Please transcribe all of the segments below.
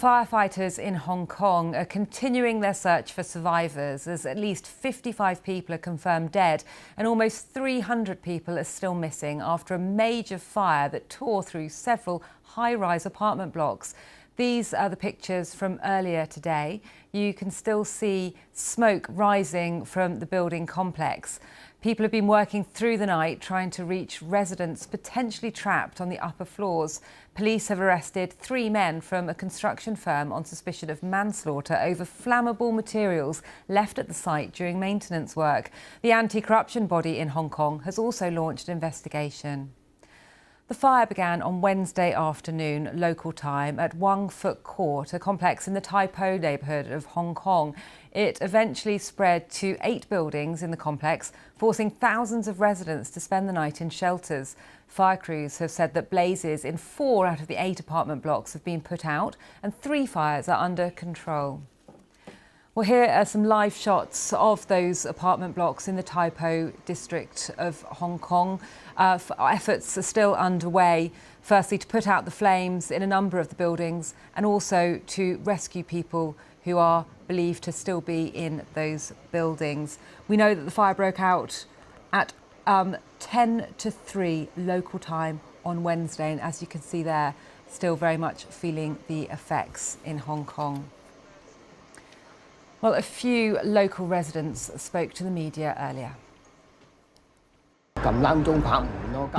Firefighters in Hong Kong are continuing their search for survivors as at least 55 people are confirmed dead and almost 300 people are still missing after a major fire that tore through several high-rise apartment blocks. These are the pictures from earlier today. You can still see smoke rising from the building complex. People have been working through the night trying to reach residents potentially trapped on the upper floors. Police have arrested 3 men from a construction firm on suspicion of manslaughter over flammable materials left at the site during maintenance work. The anti-corruption body in Hong Kong has also launched an investigation. The fire began on Wednesday afternoon, local time, at Wang Fuk Court, a complex in the Tai Po neighbourhood of Hong Kong. It eventually spread to 8 buildings in the complex, forcing thousands of residents to spend the night in shelters. Fire crews have said that blazes in 4 out of the 8 apartment blocks have been put out and 3 fires are under control. Well, here are some live shots of those apartment blocks in the Tai Po district of Hong Kong. Efforts are still underway, firstly to put out the flames in a number of the buildings and also to rescue people who are believed to still be in those buildings. We know that the fire broke out at 10 to 3 local time on Wednesday, and as you can see there, still very much feeling the effects in Hong Kong. Well, a few local residents spoke to the media earlier.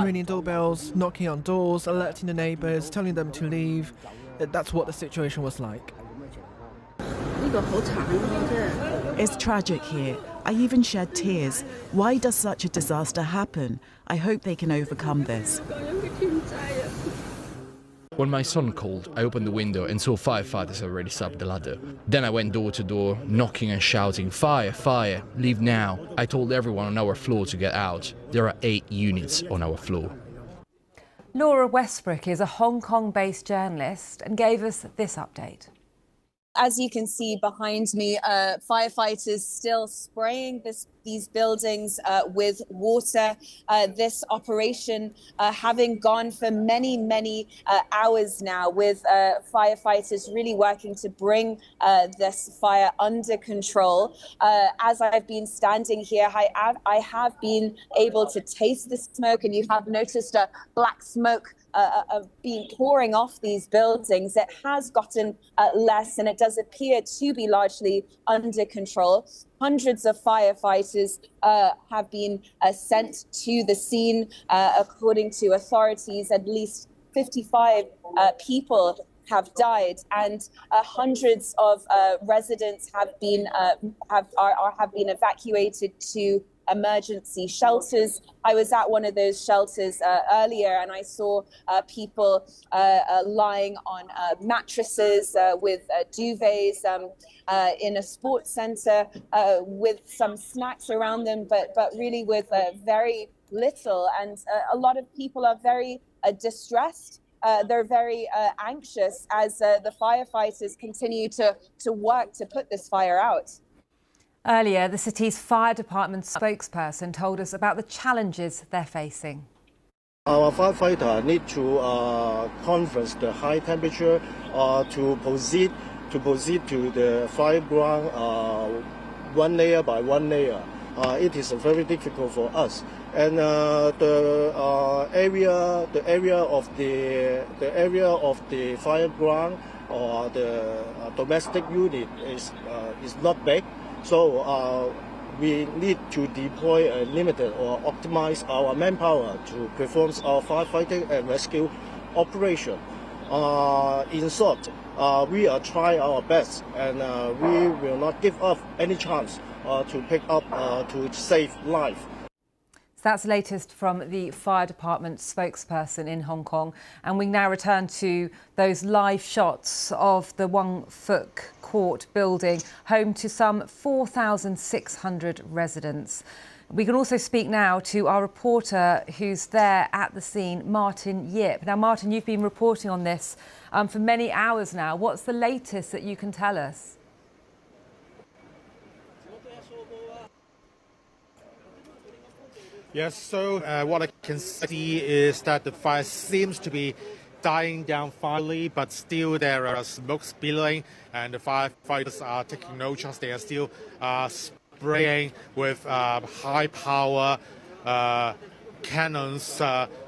Ringing doorbells, knocking on doors, alerting the neighbours, telling them to leave. That's what the situation was like. It's tragic here. I even shed tears. Why does such a disaster happen? I hope they can overcome this. When my son called, I opened the window and saw firefighters already up the ladder. Then I went door to door, knocking and shouting, "Fire, fire, leave now." I told everyone on our floor to get out. There are 8 units on our floor. Laura Westbrook is a Hong Kong-based journalist and gave us this update. As you can see behind me, firefighters still spraying these buildings with water. This operation having gone for many hours now, with firefighters really working to bring this fire under control. As I've been standing here, I have been able to taste the smoke, and you have noticed a black smoke being pouring off these buildings. It has gotten less, and it does appear to be largely under control. Hundreds of firefighters have been sent to the scene. According to authorities, at least 55 people have died, and hundreds of residents have been evacuated to emergency shelters. I was at one of those shelters earlier, and I saw people lying on mattresses with duvets in a sports center with some snacks around them, but really with very little. And a lot of people are very distressed. They're very anxious as the firefighters continue to work to put this fire out. Earlier, the city's fire department spokesperson told us about the challenges they're facing. Our firefighter need to converse the high temperature to proceed to the fire ground one layer by one layer. It is very difficult for us, and the area of the fire ground or the domestic unit is not big. So we need to deploy a limited or optimize our manpower to perform our firefighting and rescue operation. In short, we are trying our best, and we will not give up any chance to pick up to save life. That's the latest from the fire department spokesperson in Hong Kong. And we now return to those live shots of the Wang Fuk Court building, home to some 4,600 residents. We can also speak now to our reporter who's there at the scene, Martin Yip. Now, Martin, you've been reporting on this for many hours now. What's the latest that you can tell us? Yes, so what I can see is that the fire seems to be dying down finally, but still there are smoke spilling, and the firefighters are taking no chance. They are still spraying with high power cannons,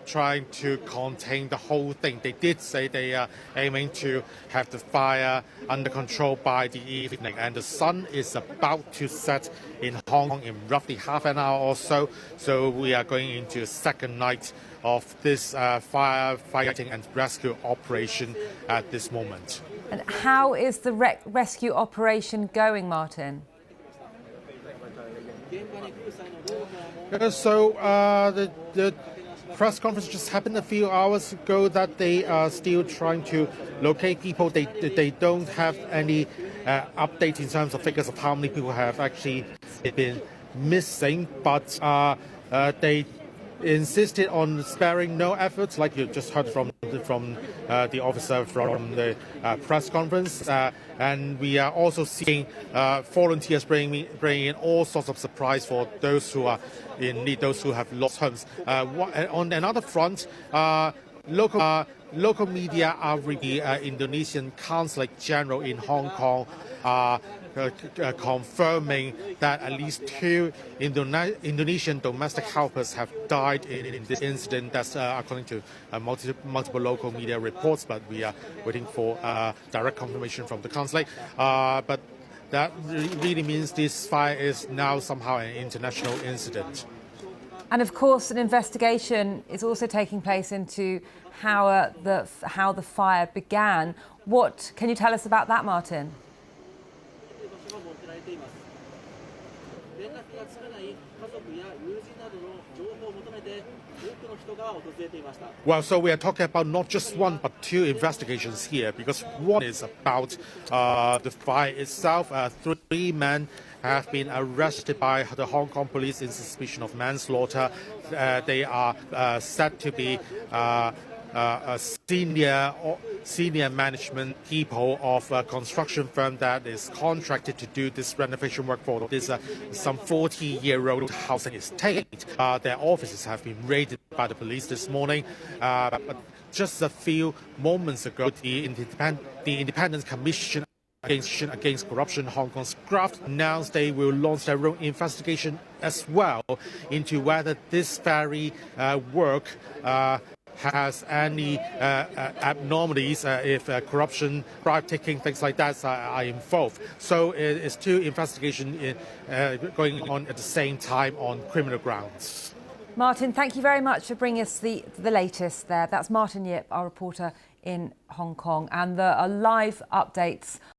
trying to contain the whole thing. They did say they are aiming to have the fire under control by the evening, and the sun is about to set in Hong Kong in roughly half an hour or so. So we are going into the second night of this firefighting and rescue operation at this moment. And how is the rescue operation going, Martin? So the press conference just happened a few hours ago that they are still trying to locate people. They don't have any update in terms of figures of how many people have actually been missing, but they insisted on sparing no efforts, like you just heard from the officer from the press conference. And we are also seeing volunteers bringing in all sorts of supplies for those who are in need, those who have lost homes. On another front, local media are the Indonesian Consulate General in Hong Kong confirming that at least 2 Indonesian domestic helpers have died in this incident. That's according to multiple local media reports, but we are waiting for direct confirmation from the consulate. But that really means this fire is now somehow an international incident. And of course, an investigation is also taking place into how the fire began. What can you tell us about that, Martin? Well, so we are talking about not just one but 2 investigations here, because one is about the fire itself. 3 men have been arrested by the Hong Kong police in suspicion of manslaughter. They are said to be senior management people of a construction firm that is contracted to do this renovation work for this some 40-year-old housing estate. Their offices have been raided by the police this morning. But just a few moments ago, the Independent Commission Against Corruption, Hong Kong's graft, announced they will launch their own investigation as well into whether this very work has any abnormalities, if corruption, bribe-taking, things like that are involved. So it's 2 investigations going on at the same time on criminal grounds. Martin, thank you very much for bringing us the latest there. That's Martin Yip, our reporter in Hong Kong, and there are live updates